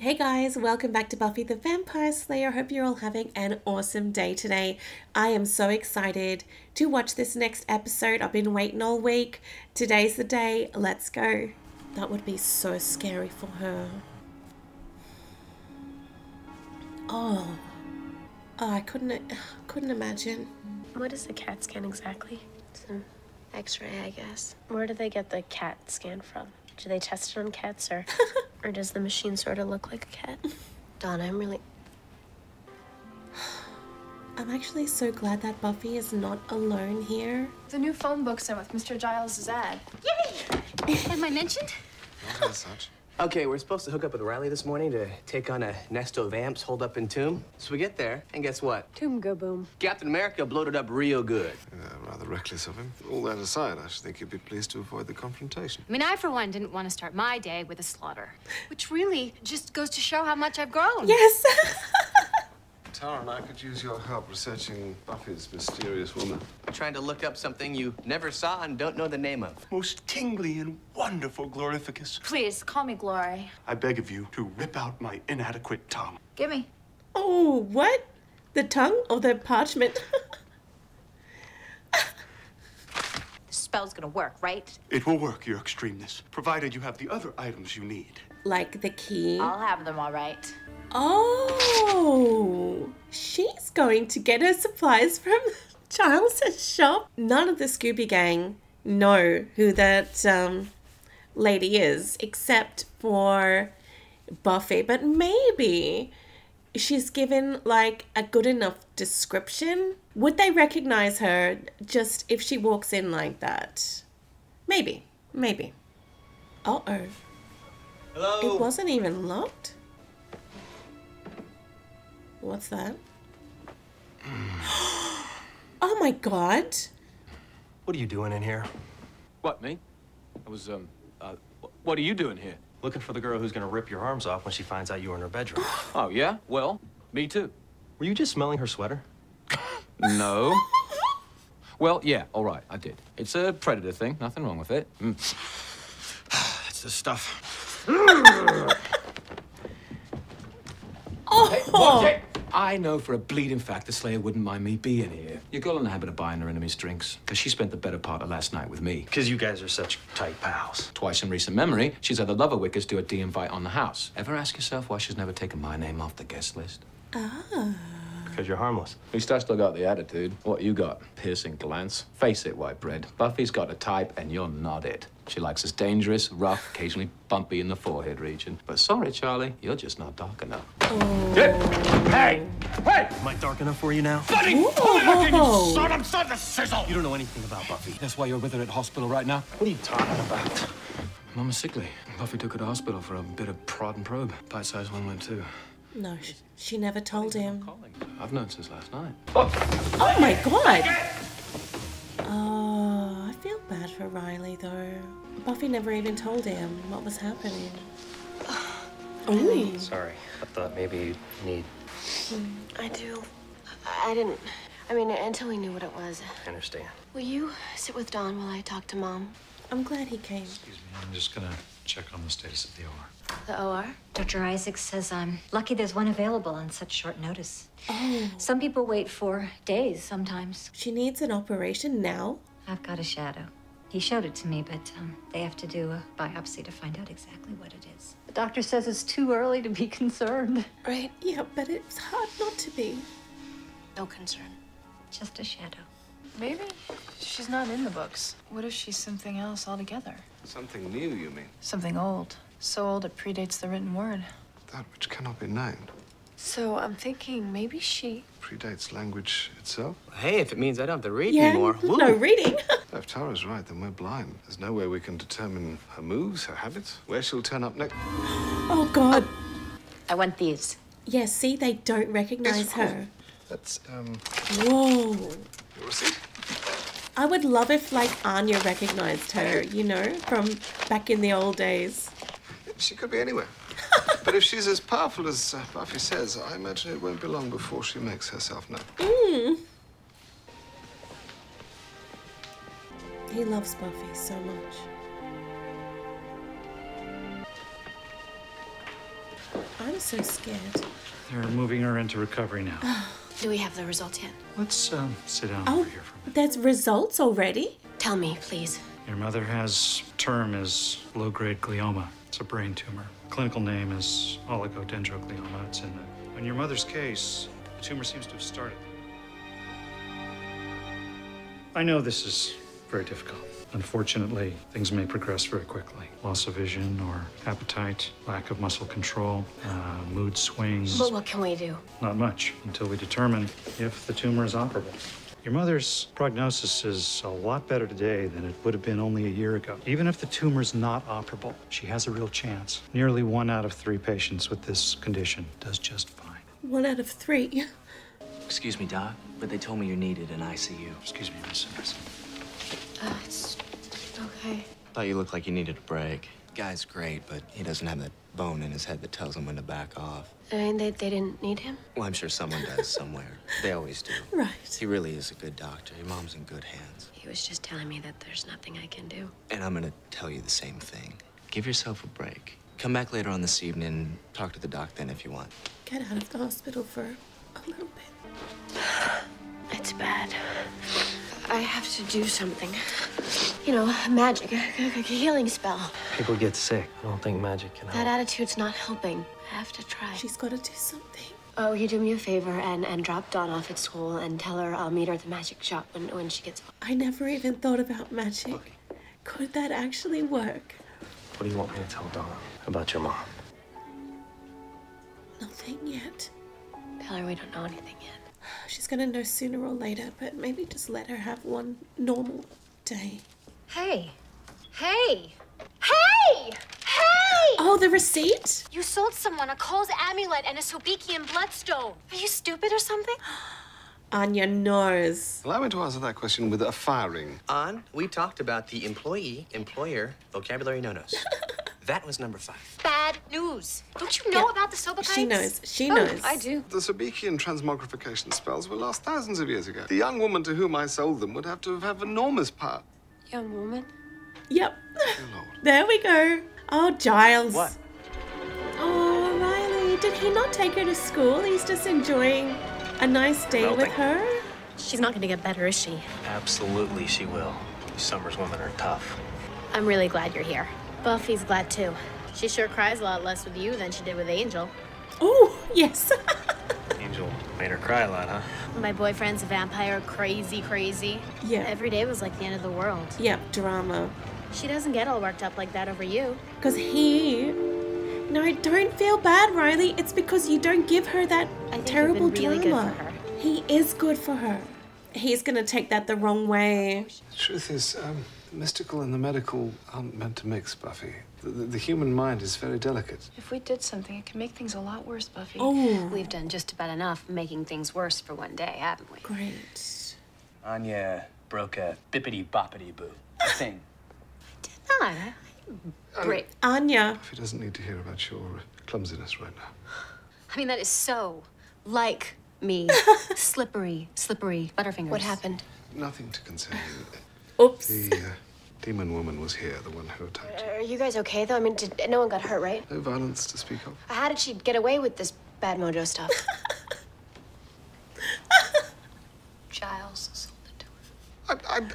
Hey guys, welcome back to Buffy the Vampire Slayer. Hope you're all having an awesome day today. I am so excited to watch this next episode. I've been waiting all week. Today's the day. Let's go. That would be so scary for her. Oh, I couldn't imagine. What is a CAT scan exactly? It's an X-ray, I guess. Where do they get the CAT scan from? Do they test it on cats, or does the machine sort of look like a cat? Dawn, I'm actually so glad that Buffy is not alone here. The new phone book's in with Mr. Giles' ad. Yay! Am I mentioned? Not as such. Okay, we're supposed to hook up with Riley this morning to take on a nest of vamps holed up in Tomb. So we get there, and guess what? Tomb go boom. Captain America blowed it up real good. Yeah, rather reckless of him. All that aside, I should think you'd be pleased to avoid the confrontation. I mean, I, for one, didn't want to start my day with a slaughter. Which really just goes to show how much I've grown. Yes. Tara and I could use your help researching Buffy's mysterious woman. Trying to look up something you never saw and don't know the name of. Most tingly and wonderful glorificus. Please, call me Glory. I beg of you to rip out my inadequate tongue. Gimme. Oh, what? The tongue or the parchment? Spell's gonna work, right? It will work, your extremeness, provided you have the other items you need. Like the key. I'll have them, all right. Oh, she's going to get her supplies from Giles' shop. None of the Scooby Gang know who that lady is, except for Buffy. But maybe she's given like a good enough description. Would they recognize her just if she walks in like that? Maybe. Uh-oh. Hello? It wasn't even locked. What's that? Oh my god. What are you doing in here? What, me? I was, what are you doing here? Looking for the girl who's gonna rip your arms off when she finds out you were in her bedroom. Oh, yeah? Well, me too. Were you just smelling her sweater? No. Well, yeah, all right, I did. It's a predator thing, nothing wrong with it. It's the stuff. Hey, watch it! I know for a bleeding fact the Slayer wouldn't mind me being here. Your girl in the habit of buying her enemies drinks, because she spent the better part of last night with me. Because you guys are such tight pals. Twice in recent memory, she's had the lover wickers do a de-invite on the house. Ever ask yourself why she's never taken my name off the guest list? Because you're harmless. At least I still got the attitude. What you got? Piercing glance. Face it, white bread. Buffy's got a type, and you're not it. She likes us dangerous, rough, occasionally bumpy in the forehead region. But sorry, Charlie, you're just not dark enough. Hey! Hey! Am I dark enough for you now? Bloody pull it up, you son! I'm starting to sizzle! You don't know anything about Buffy. That's why you're with her at hospital right now? What are you talking about? Mama's sickly. Buffy took her to hospital for a bit of prod and probe. Bite-sized one went too. No, she never told him. I've known since last night. Oh my god! Oh, I feel bad for Riley though. Buffy never even told him what was happening. Oh. Sorry. I thought maybe you'd need... I do. I didn't. I mean, until we knew what it was. I understand. Will you sit with Dawn while I talk to Mom? I'm glad he came. Excuse me, I'm just gonna check on the status of the OR. The OR? Dr. Isaac says I'm lucky there's one available on such short notice. Oh, Some people wait for days sometimes. she needs an operation now? I've got a shadow. He showed it to me, but they have to do a biopsy to find out exactly what it is. The doctor says it's too early to be concerned. Right? Yeah, but it's hard not to be. No concern. Just a shadow. Maybe she's not in the books. What if she's something else altogether? Something new, you mean? Something old. So old it predates the written word. That which cannot be named. So I'm thinking maybe she... Predates language itself? Hey, if it means I don't have to read Yeah, anymore. no reading. If Tara's right, then we're blind. There's no way we can determine her moves, her habits, where she'll turn up next. Oh god. I want these. Yeah, see, they don't recognize Yes, of course. her. That's, Whoa. your receipt. I would love if, like, Anya recognized her, you know, from back in the old days. She could be anywhere. But if she's as powerful as Buffy says, I imagine it won't be long before she makes herself known. He loves Buffy so much. I'm so scared. They're moving her into recovery now. Do we have the results yet? Let's sit down Oh, over here for a minute. there's results already? Tell me, please. Your mother has term is low-grade glioma. It's a brain tumor. Clinical name is oligodendroglioma. It's in the... In your mother's case, the tumor seems to have started. I know this is very difficult. Unfortunately, things may progress very quickly. Loss of vision or appetite, lack of muscle control, mood swings. But what can we do? Not much until we determine if the tumor is operable. Your mother's prognosis is a lot better today than it would have been only a year ago. Even if the tumor's not operable, she has a real chance. Nearly 1 out of 3 patients with this condition does just fine. 1 out of 3. Excuse me, Doc, but they told me you're needed in ICU. Excuse me, Miss Simmons. It's okay. Thought you looked like you needed a break. Guy's great, but he doesn't have that bone in his head that tells him when to back off. I mean, they didn't need him? Well, I'm sure someone does somewhere. They always do. Right. He really is a good doctor. Your mom's in good hands. He was just telling me that there's nothing I can do. And I'm gonna tell you the same thing. Give yourself a break. Come back later on this evening and talk to the doc then if you want. Get out of the hospital for a little bit. It's bad. I have to do something. You know, magic, a healing spell. People get sick. I don't think magic can That help. attitude's not helping. I have to try. She's got to do something. Oh, you do me a favor and drop Dawn off at school and tell her I'll meet her at the magic shop when she gets home. I never even thought about magic. Could that actually work? What do you want me to tell Donna about your mom? Nothing yet. Tell her we don't know anything yet. She's gonna know sooner or later, but maybe just let her have one normal day. Hey! Hey! Hey! Hey! Oh, the receipt? You sold someone a Cole's amulet and a Sobikian bloodstone. Are you stupid or something? Anya knows. Allow me to answer that question with a firing. On, we talked about the employee-employer vocabulary no-nos. That was number 5. Bad news. Don't you know about the Sobikites? She knows. She knows. I do. The Sabikian transmogrification spells were lost thousands of years ago. The young woman to whom I sold them would have to have enormous power. Young woman? Yep. Dear Lord. There we go. Oh, Giles. What? Oh, Riley. Did he not take her to school? He's just enjoying a nice day with her? She's not going to get better, is she? Absolutely, she will. These Summers women are tough. I'm really glad you're here. Buffy's glad too. She sure cries a lot less with you than she did with Angel. Oh, yes. Angel made her cry a lot, huh? My boyfriend's a vampire, crazy. Yeah. Every day was like the end of the world. Yep, drama. She doesn't get all worked up like that over you. Because he... No, don't feel bad, Riley. It's because you don't give her that I think terrible you've been really good drama. for her. He is good for her. He's going to take that the wrong way. The truth is, the mystical and the medical aren't meant to mix, Buffy. The human mind is very delicate. If we did something, it could make things a lot worse, Buffy. Oh, We've done just about enough making things worse for one day, haven't we? great. Anya broke a bippity-boppity-boo thing. Ah, great. Anya. Buffy doesn't need to hear about your clumsiness right now. I mean, that is so like me. slippery Butterfingers. What happened? Nothing to concern you. Oops. The demon woman was here, the one who attacked you. Are you guys okay, though? I mean, no one got hurt, right? No violence to speak of. How did she get away with this bad mojo stuff? Giles sold it to her.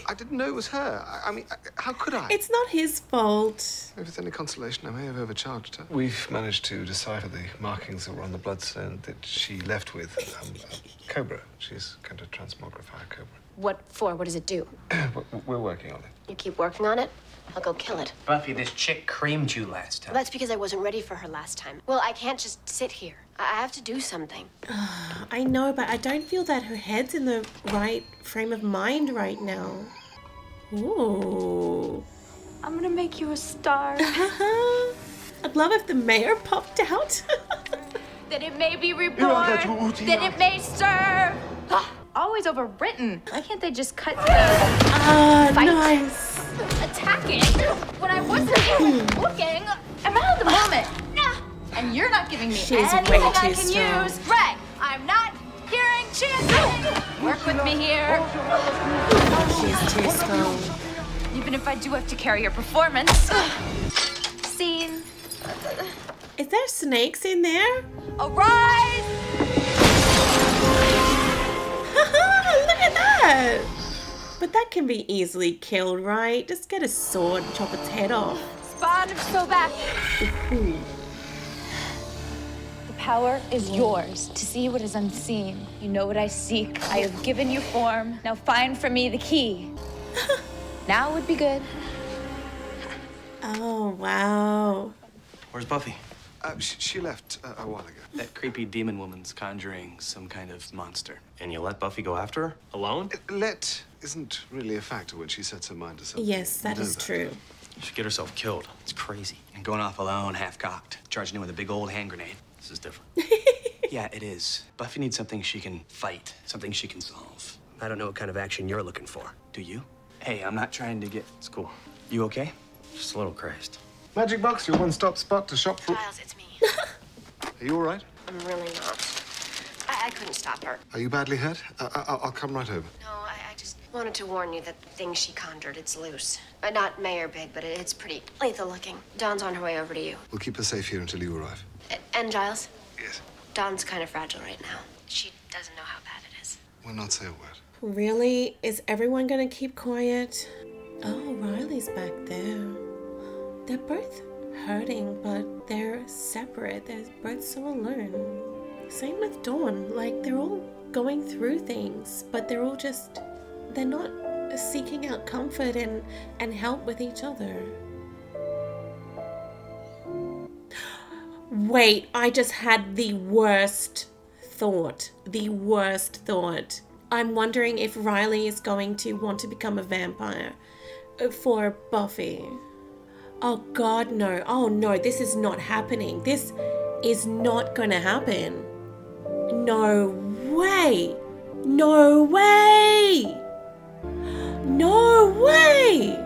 I didn't know it was her. I mean, how could I? It's not his fault. If it's any consolation, I may have overcharged her. We've managed to decipher the markings that were on the bloodstone that she left with. A cobra. She's going to transmogrify a cobra. What for? What does it do? We're working on it. You keep working on it? I'll go kill it. Buffy, this chick creamed you last time. Well, that's because I wasn't ready for her last time. Well, I can't just sit here. I have to do something. I know, but I don't feel that her head's in the right frame of mind right now. Ooh. I'm gonna make you a star. I'd love if the mayor popped out. That it may be reborn. That it may serve. Always overwritten. Why can't they just cut the fight? Nice. Attacking when I wasn't even looking. I'm out of the moment. And you're not giving me She's anything way I too can strong. use. Right. I'm not hearing chanting. Work with me here. She's too strong. Even if I do have to carry your performance. Scene. Is there snakes in there? Arise! Look at that! But that can be easily killed, right? Just get a sword and chop its head off. Spudz, go back. Ooh. The power is yours to see what is unseen. You know what I seek. I have given you form. Now find for me the key. Now would be good. Oh, wow. Where's Buffy? She left a while ago. That creepy demon woman's conjuring some kind of monster. And you let Buffy go after her? Alone? Let isn't really a factor when she sets her mind to something. Yes, that is true. She should get herself killed. It's crazy. And going off alone, half-cocked, charging in with a big old hand grenade. This is different. Yeah, it is. Buffy needs something she can fight, something she can solve. I don't know what kind of action you're looking for. Do you? Hey, I'm not trying to get... It's cool. You okay? Just a little crazed. Magic Box, your one-stop spot to shop for... Giles, it's me. Are you all right? I'm really not. I couldn't stop her. Are you badly hurt? I'll come right over. No, I just wanted to warn you that the thing she conjured, it's loose. Not mayor big, but it's pretty lethal looking. Dawn's on her way over to you. We'll keep her safe here until you arrive. And Giles? Yes? Dawn's kind of fragile right now. She doesn't know how bad it is. We'll not say a word. Really? Is everyone gonna keep quiet? Oh, Riley's back there. They're both hurting, but they're separate. They're both so alone. Same with Dawn. Like, they're all going through things, but they're all just... They're not seeking out comfort and help with each other. Wait, I just had the worst thought. The worst thought. I'm wondering if Riley is going to want to become a vampire for Buffy. Oh God, no. Oh no, this is not happening. This is not gonna happen. No way. No way. No way.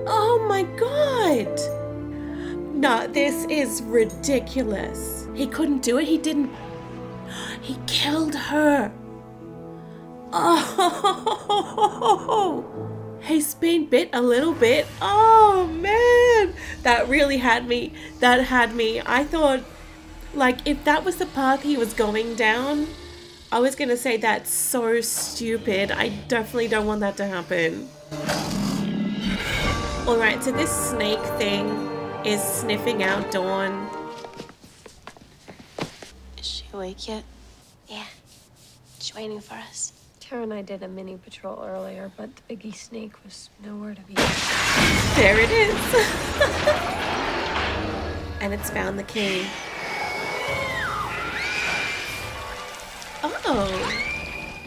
Oh my God. No, this is ridiculous. He couldn't do it. He didn't. He killed her. Oh, he's been bit a little bit. Oh man, that really had me. That had me. I thought, like, if that was the path he was going down, I was gonna say that's so stupid. I definitely don't want that to happen. All right, so this snake thing is sniffing out Dawn. Is she awake yet? Yeah. She's waiting for us. Tara and I did a mini patrol earlier, but the biggie snake was nowhere to be. There it is. And it's found the key. Oh.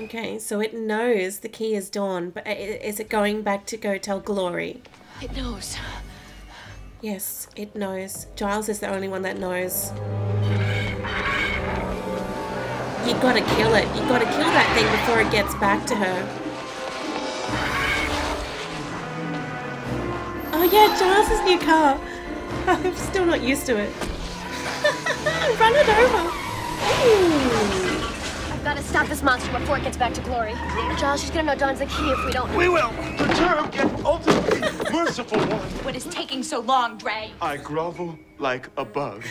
Okay, so it knows the key is Dawn, but is it going back to go tell Glory? It knows. Yes, it knows. Giles is the only one that knows. You gotta kill it. You gotta kill that thing before it gets back to her. Oh yeah, Giles' new car. I'm still not used to it. Run it over. Ooh. I've got to stop this monster before it gets back to Glory. Giles, she's gonna know Dawn's the key if we don't. We will. Return, get ultimately merciful one. What is taking so long, Dre? I grovel like a bug,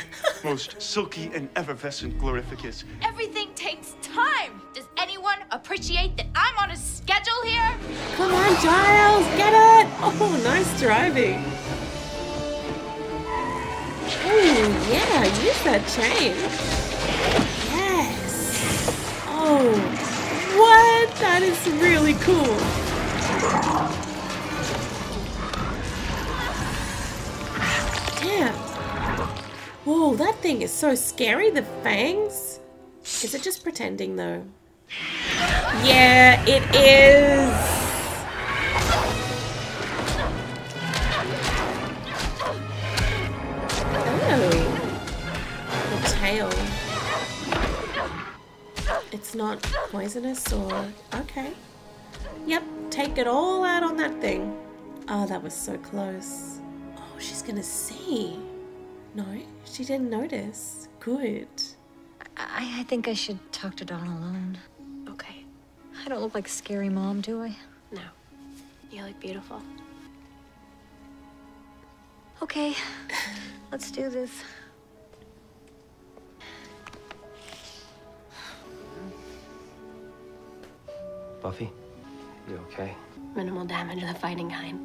most silky and effervescent glorificus. Everything takes time. Does anyone appreciate that I'm on a schedule here? Come on, Giles, get it! Oh, nice driving. Oh, yeah, use that chain. Yes. Oh, what? That is really cool. Damn. Whoa, that thing is so scary, the fangs. Is it just pretending, though? Yeah, it is. Oh, the tail. It's not poisonous or... Okay. Yep, take it all out on that thing. Oh, that was so close. Oh, she's gonna see. No, she didn't notice. Good. I think I should talk to Dawn alone. Okay. I don't look like a scary mom, do I? No. You look beautiful. Okay, let's do this. Buffy, you okay? Minimal damage of the fighting kind.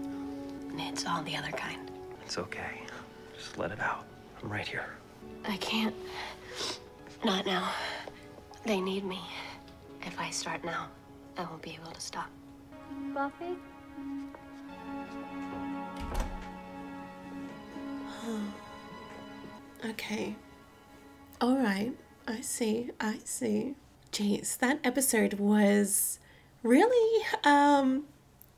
And it's all the other kind. It's okay. Just let it out. I'm right here. I can't. Not now. They need me. If I start now, I won't be able to stop. Buffy? Okay. All right. I see. Jeez, that episode was really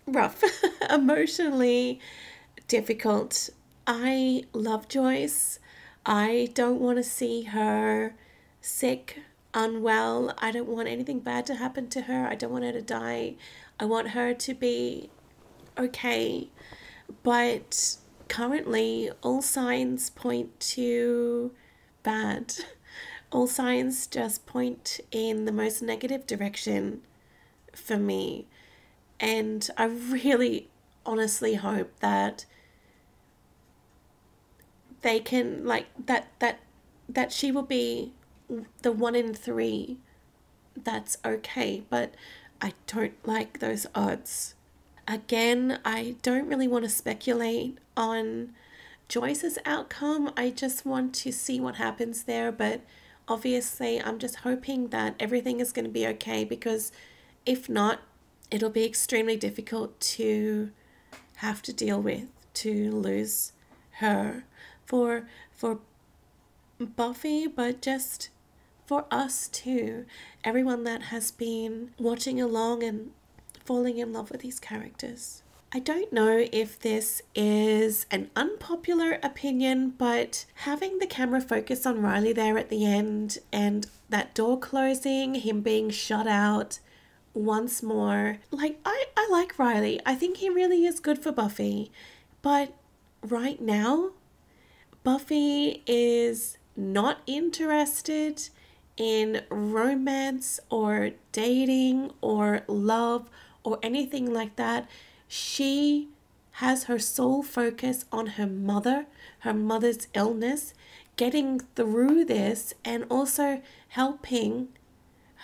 rough, emotionally difficult. I love Joyce. I don't want to see her sick, unwell. I don't want anything bad to happen to her. I don't want her to die. I want her to be okay. But currently, all signs point to bad. All signs just point in the most negative direction for me. And I really honestly hope that they can, like, that she will be the 1 in 3 that's okay. But I don't like those odds. Again, I don't really want to speculate on Joyce's outcome. I just want to see what happens there, but obviously I'm just hoping that everything is going to be okay, because if not, it'll be extremely difficult to have to deal with, to lose her for Buffy, but just for us too. Everyone that has been watching along and falling in love with these characters. I don't know if this is an unpopular opinion, but having the camera focus on Riley there at the end and that door closing, him being shut out once more, like, I like Riley. I think he really is good for Buffy. But right now, Buffy is not interested in romance or dating or love or anything like that. She has her sole focus on her mother's illness, getting through this, and also helping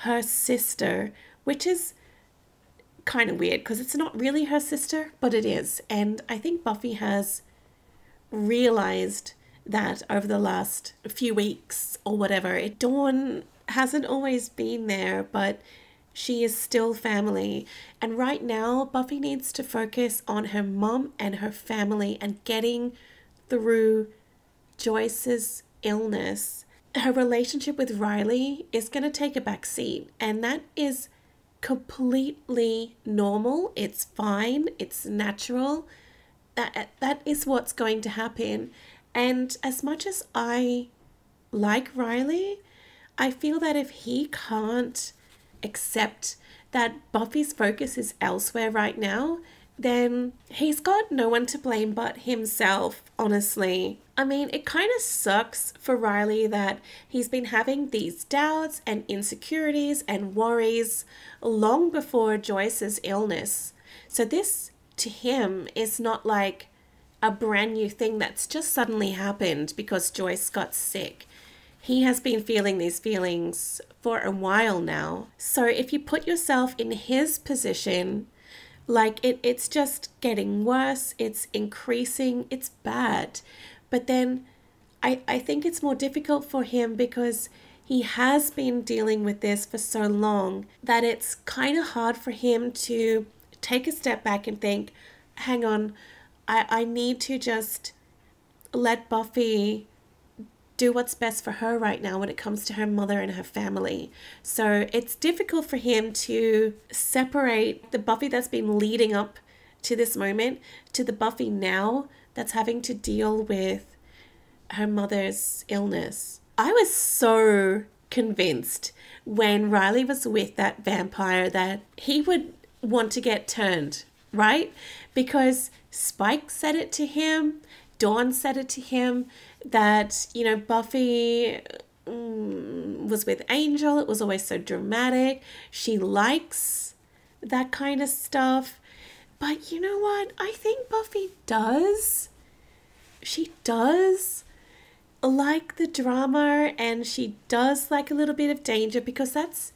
her sister, which is kind of weird because it's not really her sister, but it is. And I think Buffy has realized that over the last few weeks or whatever. Dawn hasn't always been there, but she is still family. And right now, Buffy needs to focus on her mom and her family and getting through Joyce's illness. Her relationship with Riley is going to take a back seat, and that is completely normal. It's fine. It's natural. That is what's going to happen. And as much as I like Riley, I feel that if he can't accept that Buffy's focus is elsewhere right now, then he's got no one to blame but himself, honestly. I mean, it kind of sucks for Riley that he's been having these doubts and insecurities and worries long before Joyce's illness. So this, to him, is not like a brand new thing that's just suddenly happened because Joyce got sick. He has been feeling these feelings for a while now. So if you put yourself in his position, like it's just getting worse, it's increasing, it's bad. But then I think it's more difficult for him because he has been dealing with this for so long that it's kind of hard for him to take a step back and think, hang on, I need to just let Buffy do what's best for her right now when it comes to her mother and her family. So it's difficult for him to separate the Buffy that's been leading up to this moment to the Buffy now that's having to deal with her mother's illness. I was so convinced when Riley was with that vampire that he would want to get turned, right? Because Spike said it to him, Dawn said it to him, that, you know, Buffy was with Angel. It was always so dramatic. She likes that kind of stuff. But you know what? I think Buffy does she does like the drama and she does like a little bit of danger because that's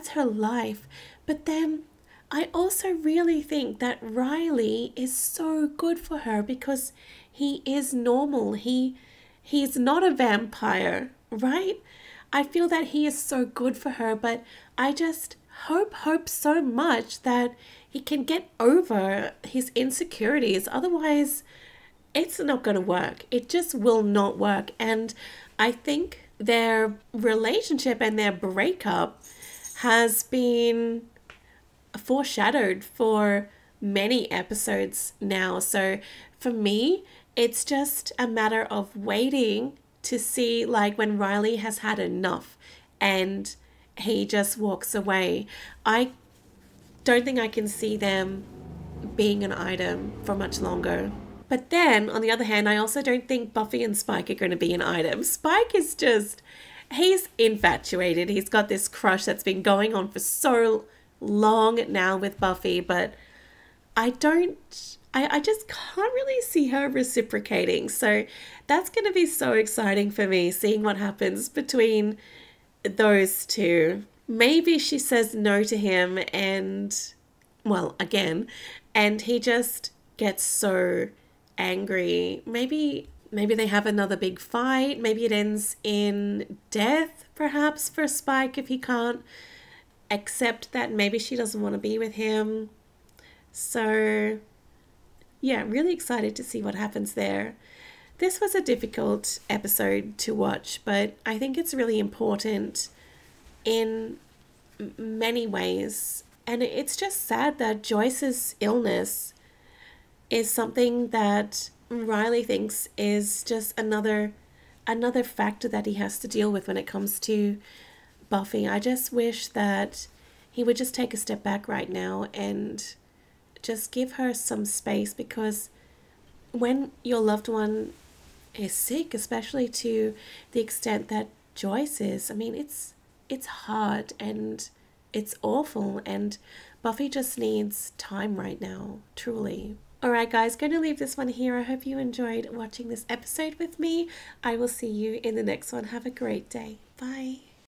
her life. But then I also really think that Riley is so good for her because he is normal. He's not a vampire, right? I feel that he is so good for her, but I just hope so much that he can get over his insecurities. Otherwise, it's not going to work. It just will not work. And I think their relationship and their breakup has been foreshadowed for many episodes now. So for me, it's just a matter of waiting to see, like, when Riley has had enough and he just walks away. I don't think I can see them being an item for much longer. But then, on the other hand, I also don't think Buffy and Spike are going to be an item. Spike is just, he's infatuated. He's got this crush that's been going on for so long now with Buffy, but I just can't really see her reciprocating. So that's going to be so exciting for me, seeing what happens between those two. Maybe she says no to him and, well, again, and he just gets so angry. Maybe they have another big fight. Maybe it ends in death, perhaps, for Spike if he can't accept that maybe she doesn't want to be with him. So yeah, really excited to see what happens there. This was a difficult episode to watch, but I think it's really important in many ways. And it's just sad that Joyce's illness is something that Riley thinks is just another factor that he has to deal with when it comes to Buffy. I just wish that he would just take a step back right now and just give her some space, because when your loved one is sick, especially to the extent that Joyce is, I mean, it's hard and it's awful, and Buffy just needs time right now, truly. Alright guys, going to leave this one here. I hope you enjoyed watching this episode with me. I will see you in the next one. Have a great day. Bye.